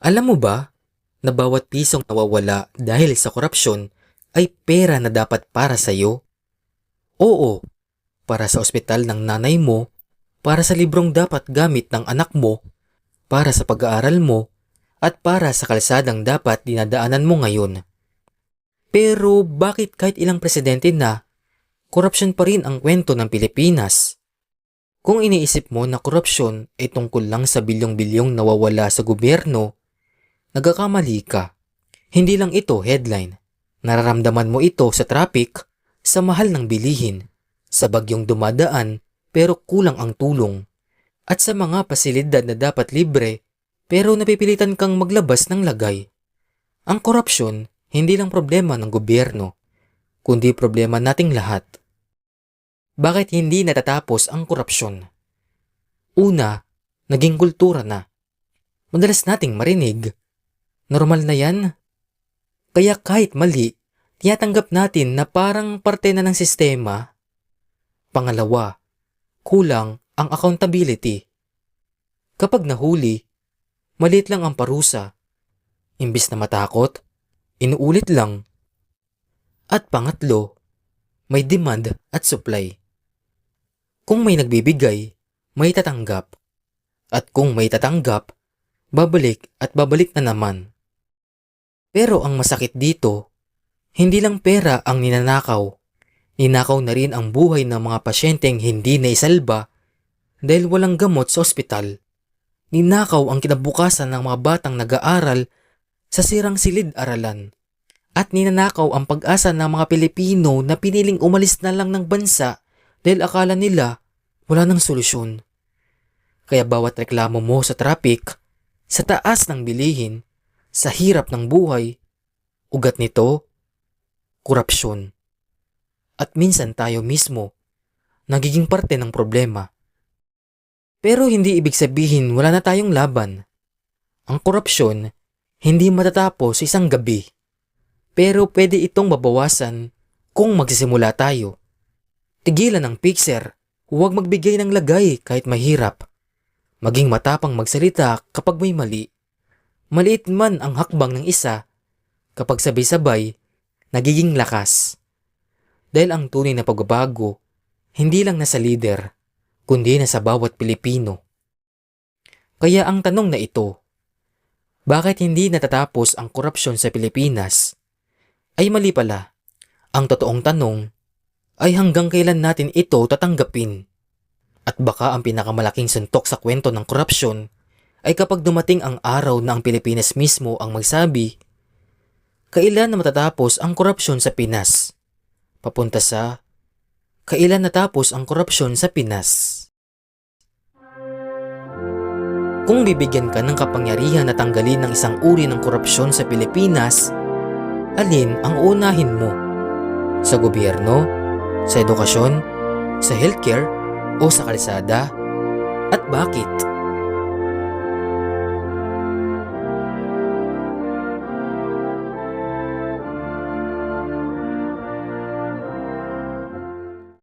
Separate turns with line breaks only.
Alam mo ba na bawat pisong nawawala dahil sa korupsyon ay pera na dapat para sa iyo? Oo, para sa ospital ng nanay mo, para sa librong dapat gamit ng anak mo, para sa pag-aaral mo, at para sa kalsadang dapat dinadaanan mo ngayon. Pero bakit kahit ilang presidente na, korupsyon pa rin ang kwento ng Pilipinas? Kung iniisip mo na korupsyon ay tungkol lang sa bilyong-bilyong nawawala sa gobyerno, nagkakamali ka. Hindi lang ito headline. Nararamdaman mo ito sa traffic, sa mahal ng bilihin, sa bagyong dumadaan pero kulang ang tulong, at sa mga pasilidad na dapat libre pero napipilitan kang maglabas ng lagay. Ang korupsyon hindi lang problema ng gobyerno, kundi problema nating lahat. Bakit hindi natatapos ang korupsyon? Una, naging kultura na. Madalas nating marinig, normal na yan. Kaya kahit mali, tinatanggap natin na parang parte na ng sistema. Pangalawa, kulang ang accountability. Kapag nahuli, maliit lang ang parusa. Imbis na matakot, inuulit lang. At pangatlo, may demand at supply. Kung may nagbibigay, may tatanggap. At kung may tatanggap, babalik at babalik na naman. Pero ang masakit dito, hindi lang pera ang ninanakaw. Ninakaw na rin ang buhay ng mga pasyenteng hindi naisalba dahil walang gamot sa ospital. Ninakaw ang kinabukasan ng mga batang nag-aaral sa sirang silid-aralan. At ninanakaw ang pag-asa ng mga Pilipino na piniling umalis na lang ng bansa dahil akala nila wala nang solusyon. Kaya bawat reklamo mo sa traffic, sa taas ng bilihin, sa hirap ng buhay, ugat nito, korupsyon. At minsan tayo mismo, nagiging parte ng problema. Pero hindi ibig sabihin wala na tayong laban. Ang korupsyon, hindi matatapos isang gabi. Pero pwede itong mabawasan kung magsisimula tayo. Tigilan ang fixer, huwag magbigay ng lagay kahit mahirap. Maging matapang magsalita kapag may mali. Maliit man ang hakbang ng isa, kapag sabay-sabay, nagiging lakas. Dahil ang tunay na pagbabago, hindi lang nasa leader, kundi nasa bawat Pilipino. Kaya ang tanong na ito, bakit hindi natatapos ang korupsyon sa Pilipinas? Ay mali pala. Ang totoong tanong ay hanggang kailan natin ito tatanggapin? At baka ang pinakamalaking suntok sa kwento ng korupsyon ay kapag dumating ang araw na ang Pilipinas mismo ang magsabi, kailan na matatapos ang korupsyon sa Pinas? Papunta sa, kailan natapos ang korupsyon sa Pinas? Kung bibigyan ka ng kapangyarihan na tanggalin ng isang uri ng korupsyon sa Pilipinas, alin ang unahin mo? Sa gobyerno? Sa edukasyon? Sa healthcare? O sa kalsada? At bakit?